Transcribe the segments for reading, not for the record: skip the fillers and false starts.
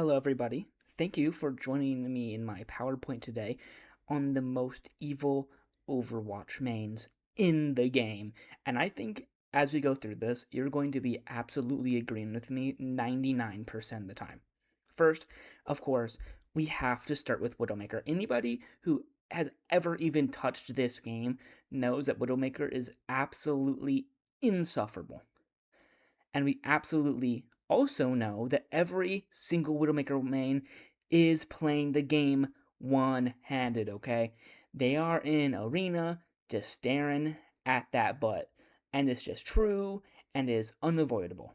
Hello, everybody. Thank you for joining me in my PowerPoint today on the most evil Overwatch mains in the game. And I think as we go through this, you're going to be absolutely agreeing with me 99% of the time. First, of course, we have to start with Widowmaker. Anybody who has ever even touched this game knows that Widowmaker is absolutely insufferable. And we absolutely also know that every single Widowmaker main is playing the game one-handed, okay? They are in arena just staring at that butt. And it's just true and is unavoidable.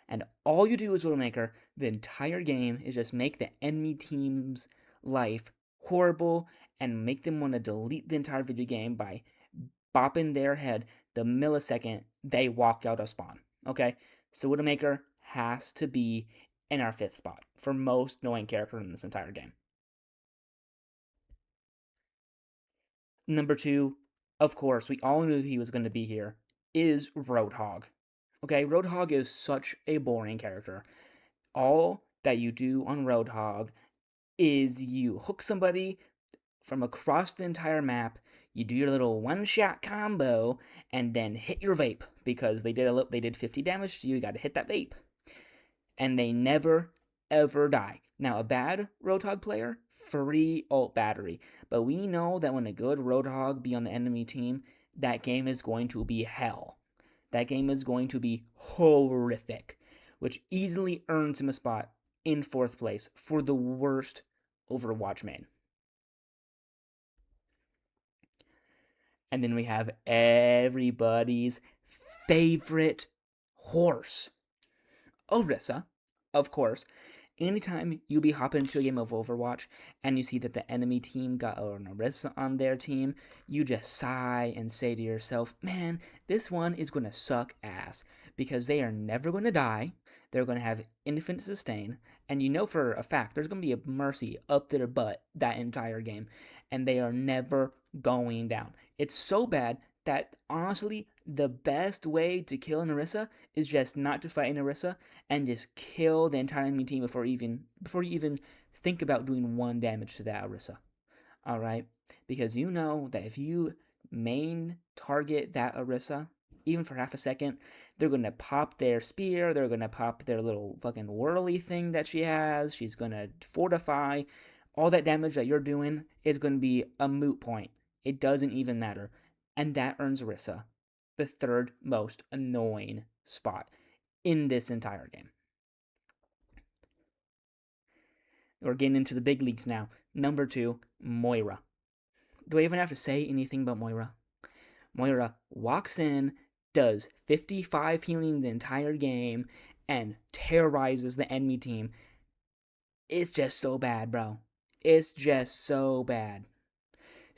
And all you do as Widowmaker the entire game is just make the enemy team's life horrible and make them want to delete the entire video game by bopping their head the millisecond they walk out of spawn. Okay? So Widowmaker has to be in our fifth spot for most annoying character in this entire game. Number two, of course, we all knew he was going to be here, is Roadhog. Okay, Roadhog is such a boring character. All that you do on Roadhog is you hook somebody from across the entire map. You do your little one-shot combo and then hit your vape because they did 50 damage to you. You got to hit that vape, and they never ever die. Now a bad Roadhog player, free ult battery, but we know that when a good Roadhog be on the enemy team, that game is going to be hell. That game is going to be horrific, which easily earns him a spot in fourth place for the worst Overwatch main. And then we have everybody's favorite horse, Orisa, of course. Anytime you be hopping into a game of Overwatch and you see that the enemy team got an Orisa on their team, you just sigh and say to yourself, man, this one is going to suck ass because they are never going to die. They're going to have infinite sustain, and you know for a fact there's going to be a Mercy up their butt that entire game, and they are never going down. It's so bad that honestly, the best way to kill an Orisa is just not to fight an Orisa and just kill the entire enemy team before you even think about doing one damage to that Orisa. All right, because you know that if you main target that Orisa, even for half a second, they're gonna pop their spear. They're gonna pop their little fucking whirly thing that she has. She's gonna fortify. All that damage that you're doing is gonna be a moot point. It doesn't even matter, and that earns Orisa the third most annoying spot in this entire game. We're getting into the big leagues now. Number two, Moira. Do I even have to say anything about Moira? Moira walks in, does 55 healing the entire game, and terrorizes the enemy team. It's just so bad, bro. It's just so bad.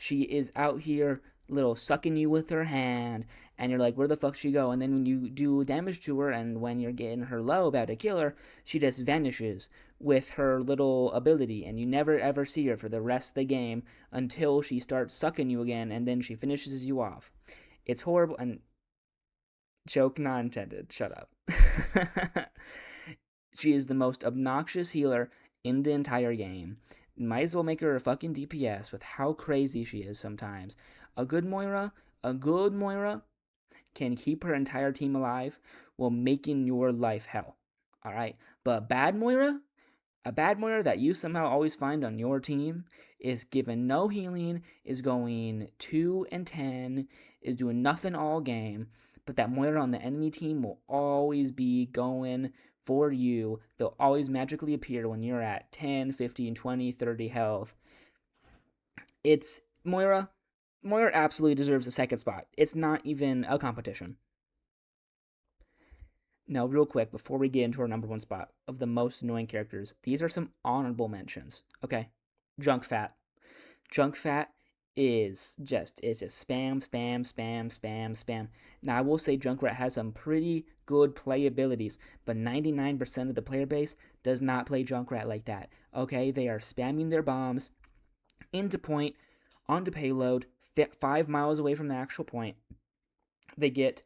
She is out here little sucking you with her hand, and you're like, where the fuck she go? And then when you do damage to her, and when you're getting her low, about to kill her, she just vanishes with her little ability, and you never ever see her for the rest of the game until she starts sucking you again, and then she finishes you off. It's horrible, and joke not intended. Shut up. She is the most obnoxious healer in the entire game. Might as well make her a fucking DPS with how crazy she is sometimes. A good Moira, can keep her entire team alive while making your life hell. Alright? But a bad Moira that you somehow always find on your team is given no healing, is going 2 and 10, is doing nothing all game, but that Moira on the enemy team will always be going for you. They'll always magically appear when you're at 10, 15, 20, 30 health. It's Moira. Moira absolutely deserves a second spot. It's not even a competition. Now, real quick, before we get into our number one spot of the most annoying characters, these are some honorable mentions. Okay, Junkrat. Junkrat it's just spam, spam, spam, spam, spam. Now I will say Junkrat has some pretty good play abilities, but 99% of the player base does not play Junkrat like that. Okay, they are spamming their bombs into point, onto payload, 5 miles away from the actual point. They get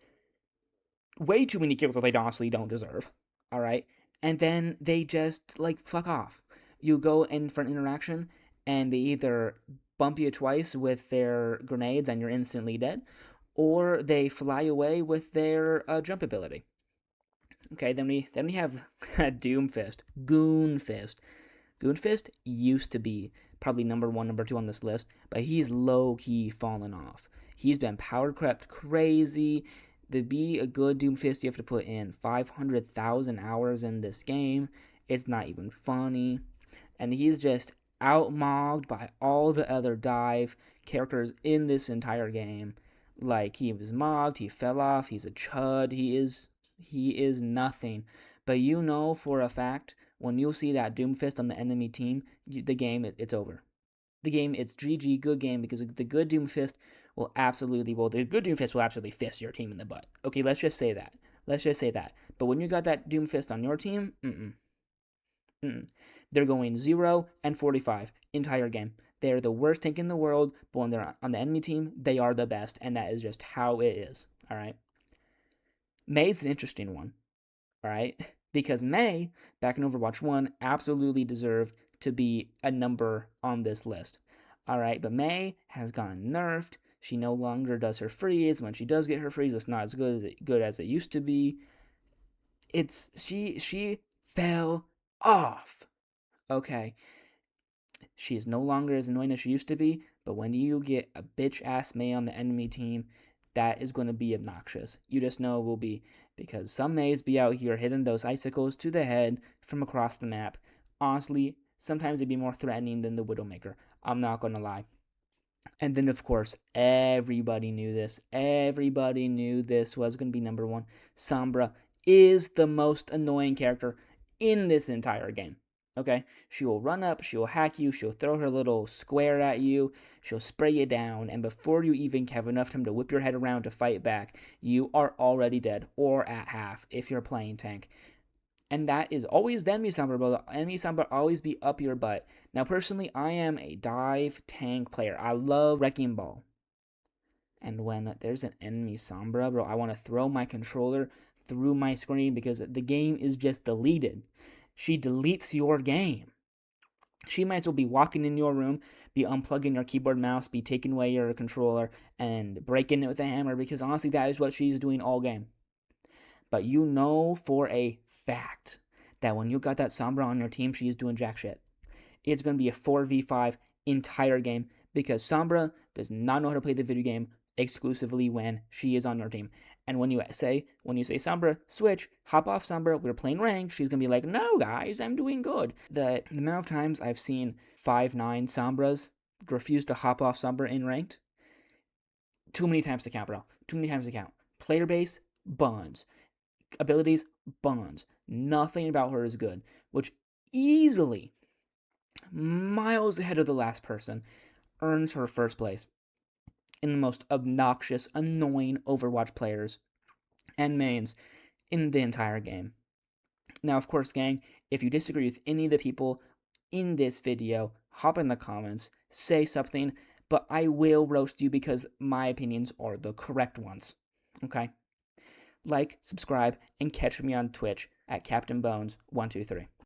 way too many kills that they honestly don't deserve. All right, and then they just like fuck off. You go in for an interaction, and they either bump you twice with their grenades and you're instantly dead, or they fly away with their jump ability. Okay, then we have Doomfist, Goonfist. Goonfist used to be probably number one, number two on this list, but he's low key fallen off. He's been power crept crazy. To be a good Doomfist, you have to put in 500,000 hours in this game. It's not even funny. And he's just outmogged by all the other dive characters in this entire game. Like, he was mogged, he fell off, he's a chud, he is nothing. But you know for a fact, when you see that Doomfist on the enemy team, the game, it's over. The game, it's GG, good game, because the good Doomfist the good Doomfist will absolutely fist your team in the butt. Okay, let's just say that. But when you got that Doomfist on your team, they're going 0 and 45 entire game. They're the worst tank in the world, but when they're on the enemy team, they are the best, and that is just how it is. All right. Mei's an interesting one. All right, because Mei back in Overwatch 1 absolutely deserved to be a number on this list. All right, but Mei has gotten nerfed. She no longer does her freeze. When she does get her freeze, it's not as good as it used to be. She fell off. Okay, she is no longer as annoying as she used to be, but when you get a bitch ass Mei on the enemy team, that is going to be obnoxious. You just know it will be, because some Meis be out here hitting those icicles to the head from across the map. Honestly, sometimes they'd be more threatening than the Widowmaker. I'm not going to lie. And then, of course, everybody knew this. Everybody knew this was going to be number one. Sombra is the most annoying character in this entire game. Okay? She will run up, she will hack you, she'll throw her little square at you, she'll spray you down, and before you even have enough time to whip your head around to fight back, you are already dead, or at half if you're playing tank. And that is always the enemy Sombra, but the enemy Sombra always be up your butt. Now, personally, I am a dive tank player. I love Wrecking Ball. And when there's an enemy Sombra, bro, I want to throw my controller through my screen because the game is just deleted. She deletes your game. She might as well be walking in your room, be unplugging your keyboard mouse, be taking away your controller, and breaking it with a hammer, because honestly, that is what she's doing all game. But you know for a fact that when you got that Sombra on your team, she is doing jack shit. It's going to be a 4v5 entire game, because Sombra does not know how to play the video game exclusively when she is on your team. And when you say Sombra, switch, hop off Sombra, we're playing ranked, she's going to be like, no guys, I'm doing good. The amount of times I've seen 5'9 Sombras refuse to hop off Sombra in ranked, too many times to count, bro. Too many times to count. Player base, buns. Abilities, buns. Nothing about her is good, which easily, miles ahead of the last person, earns her first place in the most obnoxious, annoying Overwatch players and mains in the entire game. Now, of course, gang, if you disagree with any of the people in this video, hop in the comments, say something, but I will roast you because my opinions are the correct ones. Okay? Like, subscribe, and catch me on Twitch at Captain Bones 123.